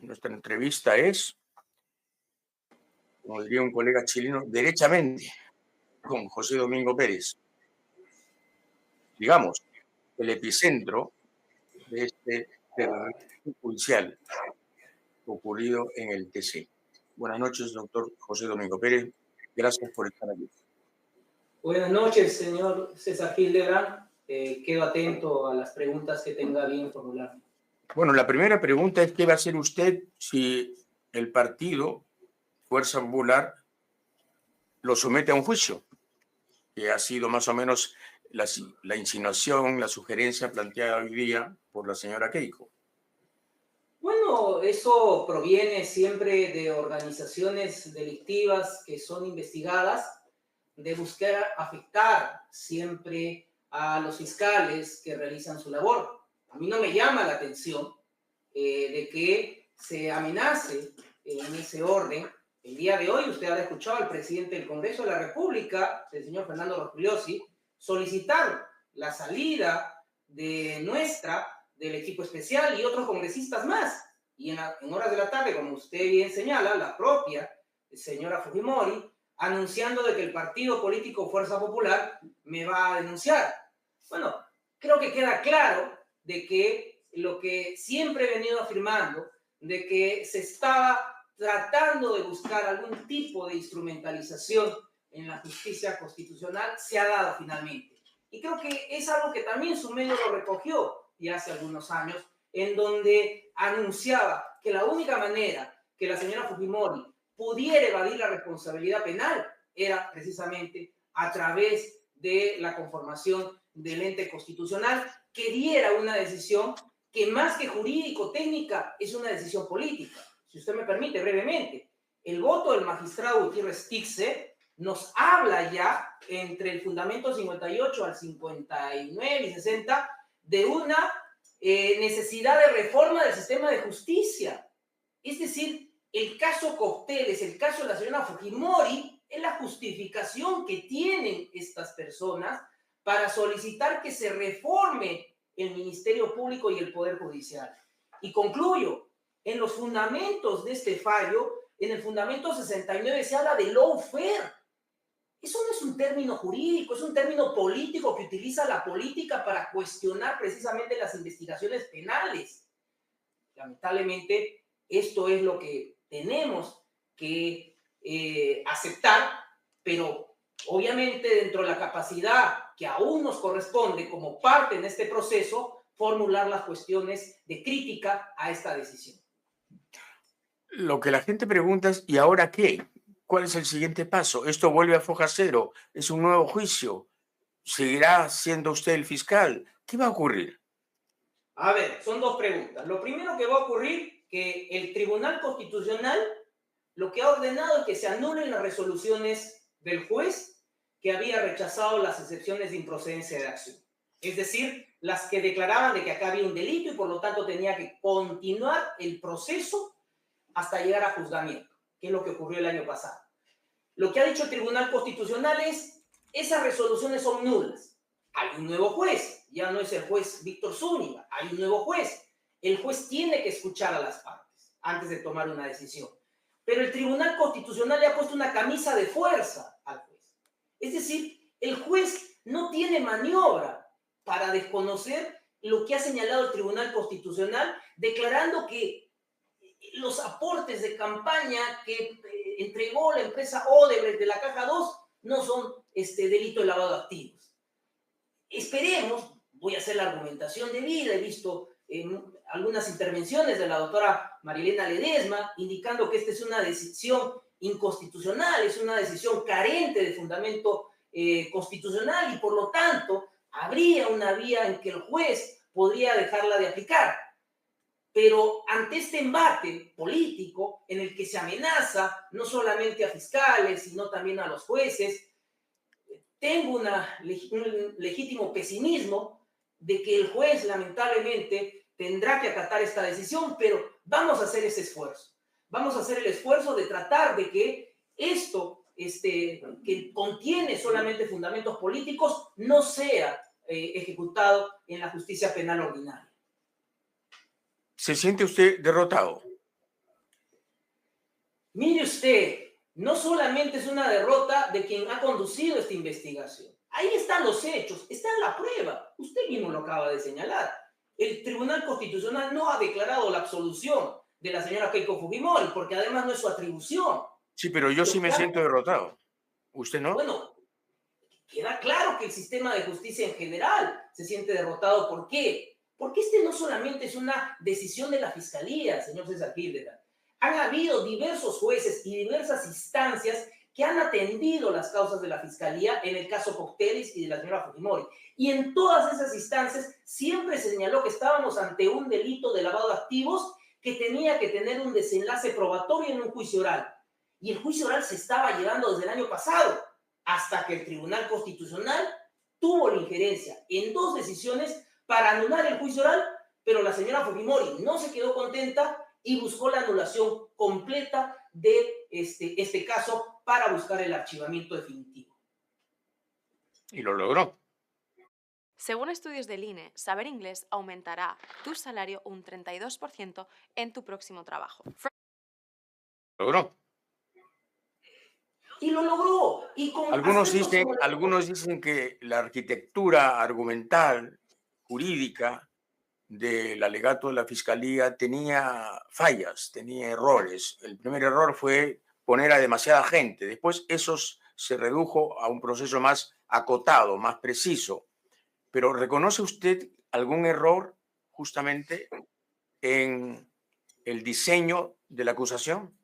Nuestra entrevista es, como diría un colega chileno, derechamente con José Domingo Pérez. Digamos, el epicentro de este terrorismo judicial ocurrido en el TC. Buenas noches, doctor José Domingo Pérez. Gracias por estar aquí. Buenas noches, señor César Hildebrand. Quedo atento a las preguntas que tenga bien formular. Bueno, la primera pregunta es: ¿qué va a hacer usted si el partido Fuerza Popular lo somete a un juicio? Que ha sido más o menos la insinuación, la sugerencia planteada hoy día por la señora Keiko. Bueno, eso proviene siempre de organizaciones delictivas que son investigadas, de buscar afectar siempre a los fiscales que realizan su labor. A mí no me llama la atención de que se amenace en ese orden. El día de hoy usted ha escuchado al presidente del Congreso de la República, el señor Fernando Rospigliosi, solicitar la salida del equipo especial y otros congresistas más. Y en horas de la tarde, como usted bien señala, la propia señora Fujimori, anunciando de que el partido político Fuerza Popular me va a denunciar. Bueno, creo que queda claro de que lo que siempre he venido afirmando, de que se estaba tratando de buscar algún tipo de instrumentalización en la justicia constitucional, se ha dado finalmente. Y creo que es algo que también su medio lo recogió ya hace algunos años, en donde anunciaba que la única manera que la señora Fujimori pudiera evadir la responsabilidad penal era precisamente a través de la conformación del ente constitucional que diera una decisión que más que jurídico-técnica es una decisión política. Si usted me permite brevemente, el voto del magistrado Gutiérrez Tixe nos habla ya entre el fundamento 58 al 59 y 60 de una necesidad de reforma del sistema de justicia. Es decir, el caso Cocteles, el caso de la señora Fujimori, es la justificación que tienen estas personas para solicitar que se reforme el Ministerio Público y el Poder Judicial. Y concluyo, en los fundamentos de este fallo, en el fundamento 69 se habla de lawfare. Eso no es un término jurídico, es un término político que utiliza la política para cuestionar precisamente las investigaciones penales. Lamentablemente, esto es lo que tenemos que aceptar, pero obviamente dentro de la capacidad que aún nos corresponde como parte en este proceso, formular las cuestiones de crítica a esta decisión. Lo que la gente pregunta es: ¿y ahora qué? ¿Cuál es el siguiente paso? ¿Esto vuelve a foja cero? ¿Es un nuevo juicio? ¿Seguirá siendo usted el fiscal? ¿Qué va a ocurrir? A ver, son dos preguntas. Lo primero que va a ocurrir, que el Tribunal Constitucional lo que ha ordenado es que se anulen las resoluciones del juez que había rechazado las excepciones de improcedencia de acción. Es decir, las que declaraban de que acá había un delito y por lo tanto tenía que continuar el proceso hasta llegar a juzgamiento, que es lo que ocurrió el año pasado. Lo que ha dicho el Tribunal Constitucional es: esas resoluciones son nulas. Hay un nuevo juez, ya no es el juez Víctor Zúñiga, hay un nuevo juez. El juez tiene que escuchar a las partes antes de tomar una decisión. Pero el Tribunal Constitucional le ha puesto una camisa de fuerza al juez. Es decir, el juez no tiene maniobra para desconocer lo que ha señalado el Tribunal Constitucional, declarando que los aportes de campaña que entregó la empresa Odebrecht de la Caja 2 no son delito de lavado de activos. Esperemos, voy a hacer la argumentación debida, he visto algunas intervenciones de la doctora Marilena Ledesma indicando que esta es una decisión inconstitucional, es una decisión carente de fundamento constitucional y por lo tanto habría una vía en que el juez podría dejarla de aplicar. Pero ante este embate político en el que se amenaza no solamente a fiscales, sino también a los jueces, tengo un legítimo pesimismo de que el juez lamentablemente tendrá que acatar esta decisión, pero vamos a hacer ese esfuerzo. Vamos a hacer el esfuerzo de tratar de que esto, que contiene solamente fundamentos políticos, no sea ejecutado en la justicia penal ordinaria. ¿Se siente usted derrotado? Mire usted, no solamente es una derrota de quien ha conducido esta investigación. Ahí están los hechos, está en la prueba. Usted mismo lo acaba de señalar. El Tribunal Constitucional no ha declarado la absolución de la señora Keiko Fujimori, porque además no es su atribución. Sí, pero yo sí Lo me que ha- siento derrotado. ¿Usted no? bueno, queda claro que el sistema de justicia en general se siente derrotado. ¿Por qué? Porque este no solamente es una decisión de la Fiscalía, señor César Hildegard. Han habido diversos jueces y diversas instancias que han atendido las causas de la Fiscalía en el caso Coctelis y de la señora Fujimori. Y en todas esas instancias siempre se señaló que estábamos ante un delito de lavado de activos que tenía que tener un desenlace probatorio en un juicio oral. Y el juicio oral se estaba llevando desde el año pasado, hasta que el Tribunal Constitucional tuvo la injerencia en dos decisiones para anular el juicio oral, pero la señora Fujimori no se quedó contenta y buscó la anulación completa de este caso para buscar el archivamiento definitivo. Y lo logró. Según estudios del INE, saber inglés aumentará tu salario un 32% en tu próximo trabajo. Logró. Y lo logró. Y con Algunos dicen que la arquitectura argumental, jurídica, del alegato de la Fiscalía tenía fallas, tenía errores. El primer error fue poner a demasiada gente. Después eso se redujo a un proceso más acotado, más preciso. Pero ¿reconoce usted algún error justamente en el diseño de la acusación?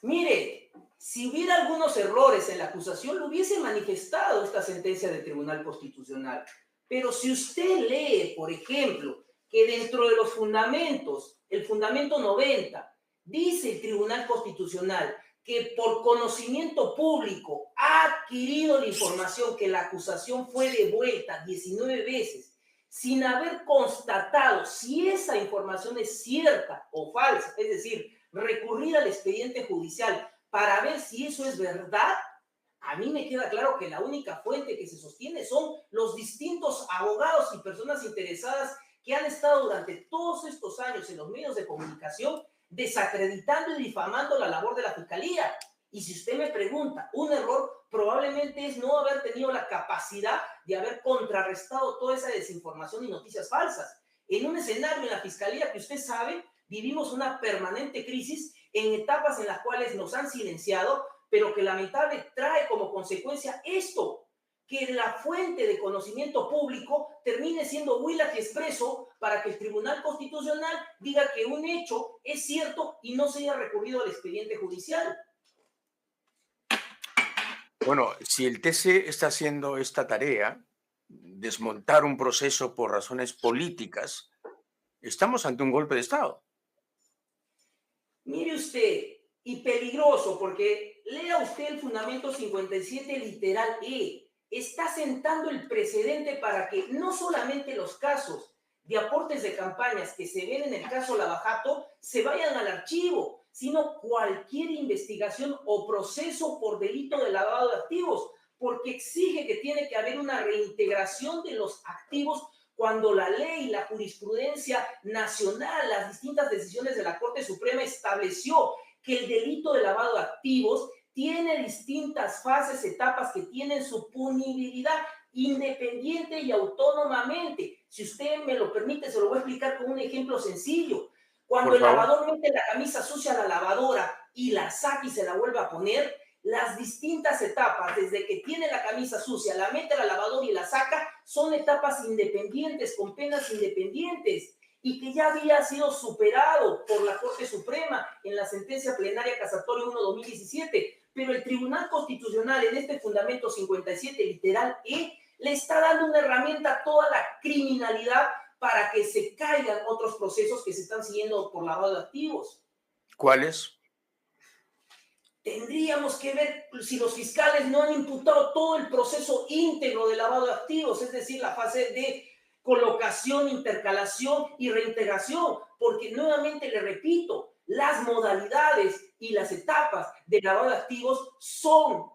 Mire, si hubiera algunos errores en la acusación, lo hubiese manifestado esta sentencia del Tribunal Constitucional. Pero si usted lee, por ejemplo, que dentro de los fundamentos, el fundamento 90, dice el Tribunal Constitucional que por conocimiento público ha adquirido la información que la acusación fue devuelta 19 veces sin haber constatado si esa información es cierta o falsa, es decir, recurrir al expediente judicial para ver si eso es verdad, a mí me queda claro que la única fuente que se sostiene son los distintos abogados y personas interesadas que han estado durante todos estos años en los medios de comunicación desacreditando y difamando la labor de la Fiscalía. Y si usted me pregunta, un error probablemente es no haber tenido la capacidad de haber contrarrestado toda esa desinformación y noticias falsas. En un escenario en la Fiscalía que usted sabe, vivimos una permanente crisis en etapas en las cuales nos han silenciado, pero que lamentable trae como consecuencia esto, que la fuente de conocimiento público termine siendo Willax Expreso para que el Tribunal Constitucional diga que un hecho es cierto y no se haya recurrido al expediente judicial. Bueno, si el TC está haciendo esta tarea, desmontar un proceso por razones políticas, estamos ante un golpe de Estado. Mire usted, y peligroso, porque lea usted el fundamento 57 literal E. Está sentando el precedente para que no solamente los casos de aportes de campañas que se ven en el caso Lavajato se vayan al archivo, sino cualquier investigación o proceso por delito de lavado de activos, porque exige que tiene que haber una reintegración de los activos cuando la ley, la jurisprudencia nacional, las distintas decisiones de la Corte Suprema estableció que el delito de lavado de activos tiene distintas fases, etapas que tienen su punibilidad independiente y autónomamente. Si usted me lo permite, se lo voy a explicar con un ejemplo sencillo. Cuando el lavador mete la camisa sucia a la lavadora y la saca y se la vuelve a poner, las distintas etapas, desde que tiene la camisa sucia, la mete a la lavadora y la saca, son etapas independientes, con penas independientes, y que ya había sido superado por la Corte Suprema en la sentencia plenaria casatoria 1-2017. Pero el Tribunal Constitucional, en este fundamento 57 literal E, le está dando una herramienta a toda la criminalidad para que se caigan otros procesos que se están siguiendo por lavado de activos. ¿Cuáles? Tendríamos que ver si los fiscales no han imputado todo el proceso íntegro de lavado de activos, es decir, la fase de colocación, intercalación y reintegración, porque nuevamente le repito, las modalidades y las etapas de lavado de activos son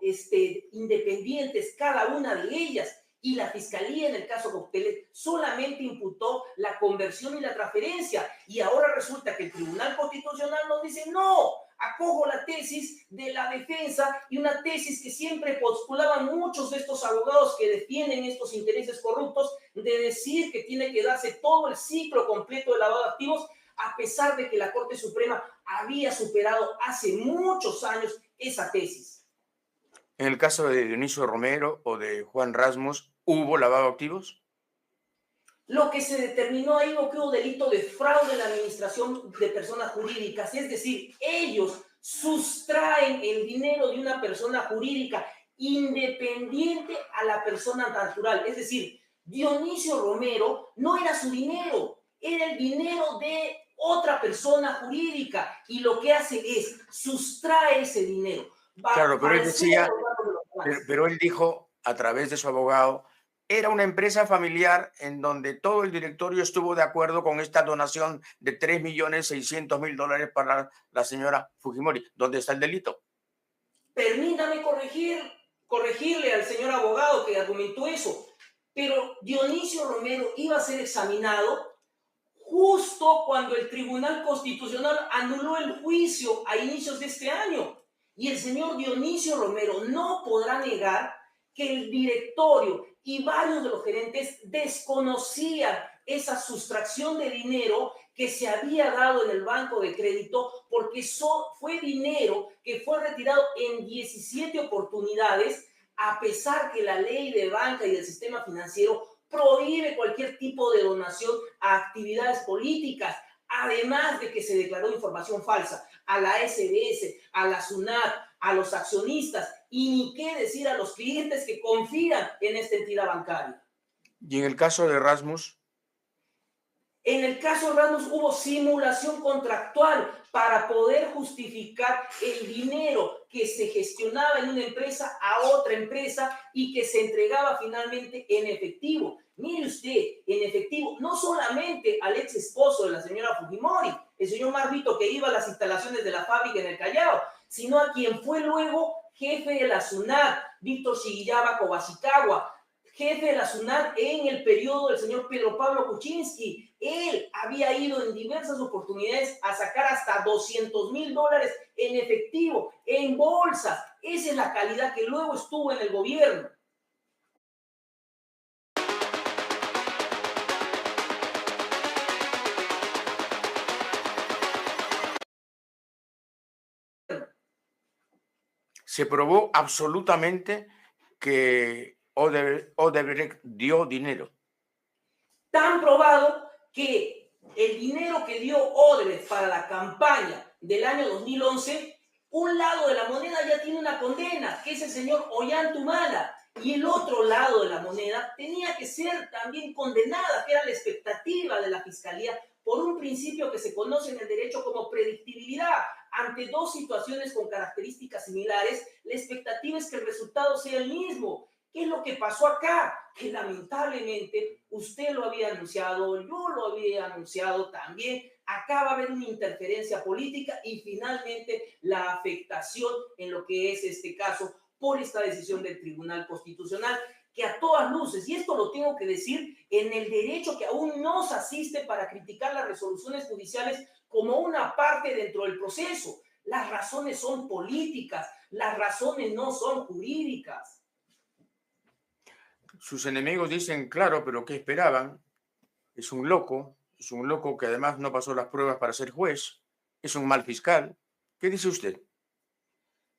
independientes, cada una de ellas, y la Fiscalía en el caso Cocteles solamente imputó la conversión y la transferencia, y ahora resulta que el Tribunal Constitucional nos dice no, acojo la tesis de la defensa y una tesis que siempre postulaban muchos de estos abogados que defienden estos intereses corruptos, de decir que tiene que darse todo el ciclo completo de lavado de activos, a pesar de que la Corte Suprema había superado hace muchos años esa tesis. En el caso de Dionisio Romero o de Juan Rasmus, ¿hubo lavado de activos? Lo que se determinó ahí fue que hubo delito de fraude en la administración de personas jurídicas, es decir, ellos sustraen el dinero de una persona jurídica independiente a la persona natural. Es decir, Dionisio Romero no era su dinero, era el dinero de otra persona jurídica y lo que hace es sustrae ese dinero. Claro, pero él decía, pero él dijo a través de su abogado, era una empresa familiar en donde todo el directorio estuvo de acuerdo con esta donación de $3.600.000 para la señora Fujimori. ¿Dónde está el delito? Permítame corregirle al señor abogado que argumentó eso, pero Dionisio Romero iba a ser examinado justo cuando el Tribunal Constitucional anuló el juicio a inicios de este año. Y el señor Dionisio Romero no podrá negar que el directorio y varios de los gerentes desconocían esa sustracción de dinero que se había dado en el banco de crédito, porque fue dinero que fue retirado en 17 oportunidades, a pesar que la ley de banca y del sistema financiero prohíbe cualquier tipo de donación a actividades políticas, además de que se declaró información falsa a la SBS, a la SUNAT, a los accionistas y ni qué decir a los clientes que confían en esta entidad bancaria. ¿Y en el caso de Rasmus? En el caso de Rasmus hubo simulación contractual para poder justificar el dinero que se gestionaba en una empresa a otra empresa y que se entregaba finalmente en efectivo. Mire usted, en efectivo, no solamente al ex esposo de la señora Fujimori, el señor Marvito, que iba a las instalaciones de la fábrica en el Callao, sino a quien fue luego jefe de la SUNAT, Víctor Shigeyama Kobayashi, jefe de la SUNAT en el periodo del señor Pedro Pablo Kuczynski. Él había ido en diversas oportunidades a sacar hasta $200,000 en efectivo, en bolsas. Esa es la calidad que luego estuvo en el gobierno. Se probó absolutamente que Odebrecht dio dinero. Tan probado que el dinero que dio Odebrecht para la campaña del año 2011, un lado de la moneda ya tiene una condena, que es el señor Ollantumala, y el otro lado de la moneda tenía que ser también condenada, que era la expectativa de la Fiscalía, por un principio que se conoce en el derecho como predictibilidad. Ante dos situaciones con características similares, la expectativa es que el resultado sea el mismo. ¿Qué es lo que pasó acá? Que lamentablemente usted lo había anunciado, yo lo había anunciado también. Acá va a haber una interferencia política y finalmente la afectación en lo que es este caso por esta decisión del Tribunal Constitucional, que a todas luces, y esto lo tengo que decir, en el derecho que aún nos asiste para criticar las resoluciones judiciales como una parte dentro del proceso. Las razones son políticas, las razones no son jurídicas. Sus enemigos dicen, claro, pero ¿qué esperaban? Es un loco que además no pasó las pruebas para ser juez, es un mal fiscal. ¿Qué dice usted?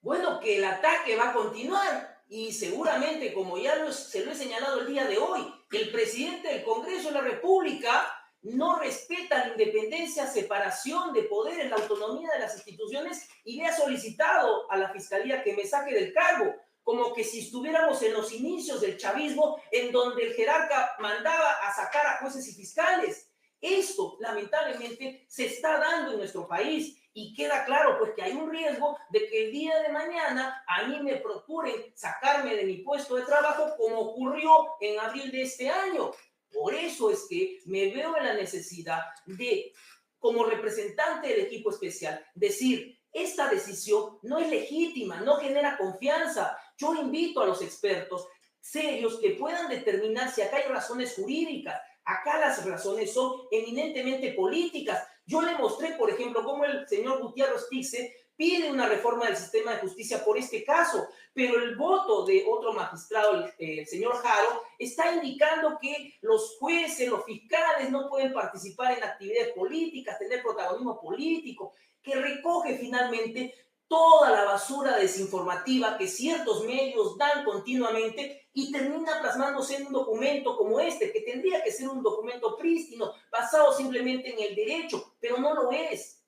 Bueno, que el ataque va a continuar y seguramente, como ya se lo he señalado el día de hoy, el presidente del Congreso de la República no respeta la independencia, separación de poderes, la autonomía de las instituciones y le ha solicitado a la Fiscalía que me saque del cargo, como que si estuviéramos en los inicios del chavismo, en donde el jerarca mandaba a sacar a jueces y fiscales. Esto, lamentablemente, se está dando en nuestro país y queda claro, pues, que hay un riesgo de que el día de mañana a mí me procuren sacarme de mi puesto de trabajo, como ocurrió en abril de este año. Por eso es que me veo en la necesidad de, como representante del equipo especial, decir, esta decisión no es legítima, no genera confianza. Yo invito a los expertos serios que puedan determinar si acá hay razones jurídicas. Acá las razones son eminentemente políticas. Yo le mostré, por ejemplo, cómo el señor Gutiérrez Tixe pide una reforma del sistema de justicia por este caso, pero el voto de otro magistrado, el señor Haro, está indicando que los jueces, los fiscales no pueden participar en actividades políticas, tener protagonismo político, que recoge finalmente toda la basura desinformativa que ciertos medios dan continuamente y termina plasmándose en un documento como este, que tendría que ser un documento prístino, basado simplemente en el derecho, pero no lo es.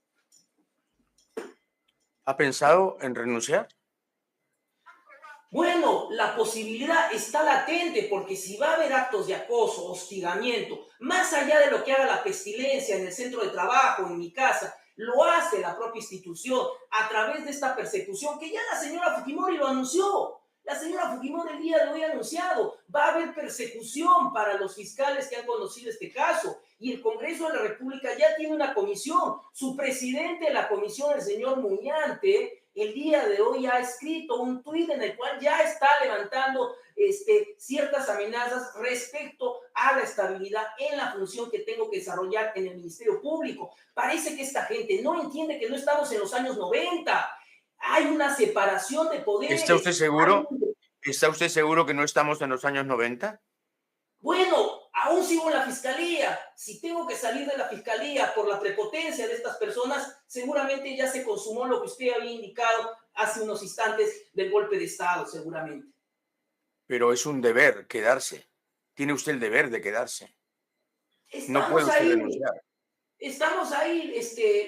¿Ha pensado en renunciar? Bueno, la posibilidad está latente porque si va a haber actos de acoso, hostigamiento, más allá de lo que haga la pestilencia en el centro de trabajo, en mi casa, lo hace la propia institución a través de esta persecución que ya la señora Fujimori lo anunció. La señora Fujimori el día de hoy ha anunciado, va a haber persecución para los fiscales que han conocido este caso y el Congreso de la República ya tiene una comisión. Su presidente de la comisión, el señor Muñante, el día de hoy ha escrito un tuit en el cual ya está levantando ciertas amenazas respecto a la estabilidad en la función que tengo que desarrollar en el Ministerio Público. Parece que esta gente no entiende que no estamos en los años 90. Hay una separación de poderes. ¿Está usted seguro? ¿Está usted seguro que no estamos en los años 90? Bueno, aún sigo en la fiscalía. Si tengo que salir de la fiscalía por la prepotencia de estas personas, seguramente ya se consumó lo que usted había indicado hace unos instantes del golpe de Estado, seguramente. Pero es un deber quedarse. Tiene usted el deber de quedarse. No puede usted renunciar. Estamos ahí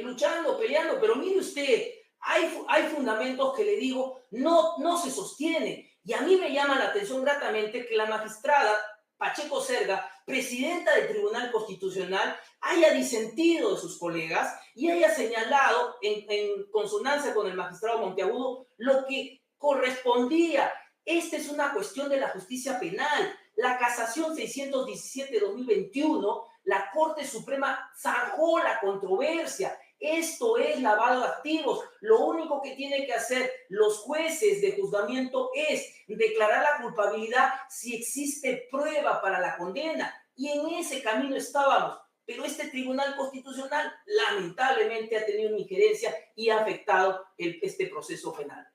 luchando, peleando, pero mire usted, hay fundamentos que le digo, no se sostienen. Y a mí me llama la atención gratamente que la magistrada Pacheco Cerda, presidenta del Tribunal Constitucional, haya disentido de sus colegas y haya señalado en consonancia con el magistrado Monteagudo lo que correspondía. Esta es una cuestión de la justicia penal. La casación 617-2021, la Corte Suprema zanjó la controversia. Esto es lavado de activos. Lo único que tienen que hacer los jueces de juzgamiento es declarar la culpabilidad si existe prueba para la condena. Y en ese camino estábamos. Pero este Tribunal Constitucional lamentablemente ha tenido una injerencia y ha afectado este proceso penal.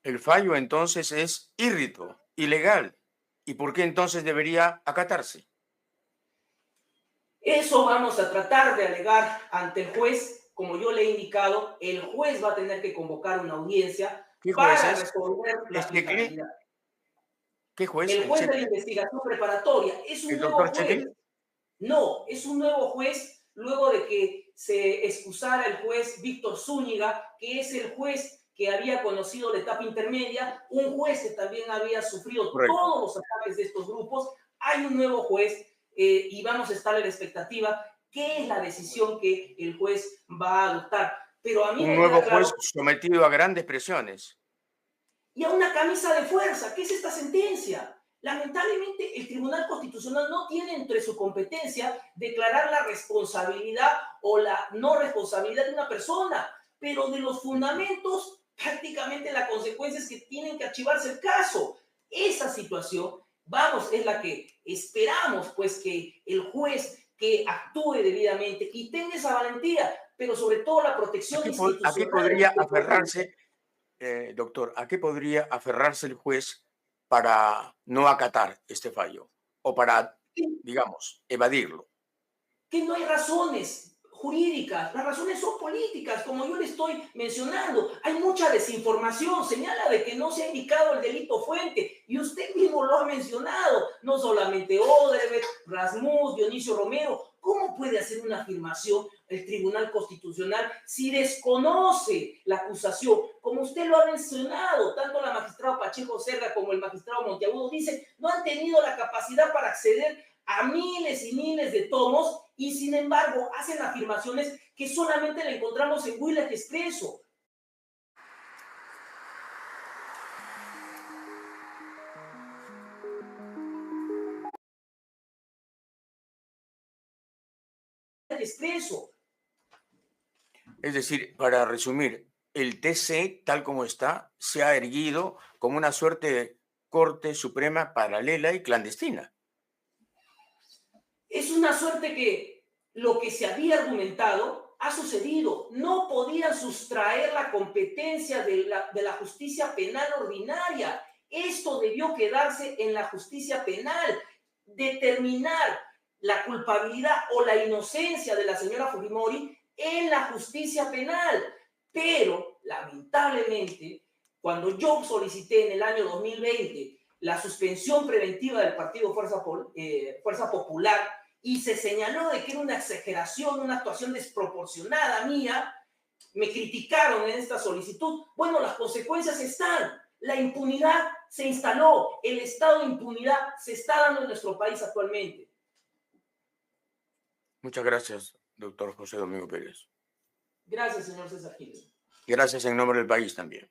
El fallo entonces es írrito, ilegal. ¿Y por qué entonces debería acatarse? Eso vamos a tratar de alegar ante el juez. Como yo le he indicado, el juez va a tener que convocar una audiencia para resolver la aplicabilidad. ¿Qué juez? El juez de la investigación preparatoria es un nuevo juez. No, es un nuevo juez luego de que se excusara el juez Víctor Zúñiga, que es el juez que había conocido la etapa intermedia, un juez que también había sufrido todos los ataques de estos grupos. Hay un nuevo juez y vamos a estar en la expectativa qué es la decisión que el juez va a adoptar. Pero a mí un nuevo juez sometido a grandes presiones. Y a una camisa de fuerza. ¿Qué es esta sentencia? Lamentablemente, el Tribunal Constitucional no tiene entre su competencia declarar la responsabilidad o la no responsabilidad de una persona, pero de los fundamentos, prácticamente la consecuencia es que tienen que archivarse el caso. Esa situación, es la que esperamos, pues, que el juez que actúe debidamente y tenga esa valentía, pero sobre todo la protección institucional. ¿A qué podría aferrarse, doctor, a qué podría aferrarse el juez para no acatar este fallo o para, digamos, evadirlo? Que no hay razones jurídicas, las razones son políticas, como yo le estoy mencionando. Hay mucha desinformación, señala de que no se ha indicado el delito fuente, y usted mismo lo ha mencionado, no solamente Odebrecht, Rasmus, Dionisio Romero. ¿Cómo puede hacer una afirmación el Tribunal Constitucional si desconoce la acusación? Como usted lo ha mencionado, tanto la magistrada Pacheco Cerda como el magistrado Monteagudo dicen, no han tenido la capacidad para acceder a miles y miles de tomos y sin embargo hacen afirmaciones que solamente la encontramos en Willax Expreso. Expreso. Es decir, para resumir, el TC, tal como está, se ha erguido como una suerte de Corte Suprema paralela y clandestina. Es una suerte que lo que se había argumentado ha sucedido. No podían sustraer la competencia de la justicia penal ordinaria. Esto debió quedarse en la justicia penal. Determinar la culpabilidad o la inocencia de la señora Fujimori en la justicia penal. Pero, lamentablemente, cuando yo solicité en el año 2020 la suspensión preventiva del partido Fuerza Popular y se señaló de que era una exageración, una actuación desproporcionada mía, me criticaron en esta solicitud. Bueno, las consecuencias están. La impunidad se instaló. El estado de impunidad se está dando en nuestro país actualmente. Muchas gracias, doctor José Domingo Pérez. Gracias, señor César Gil. Gracias en nombre del país también.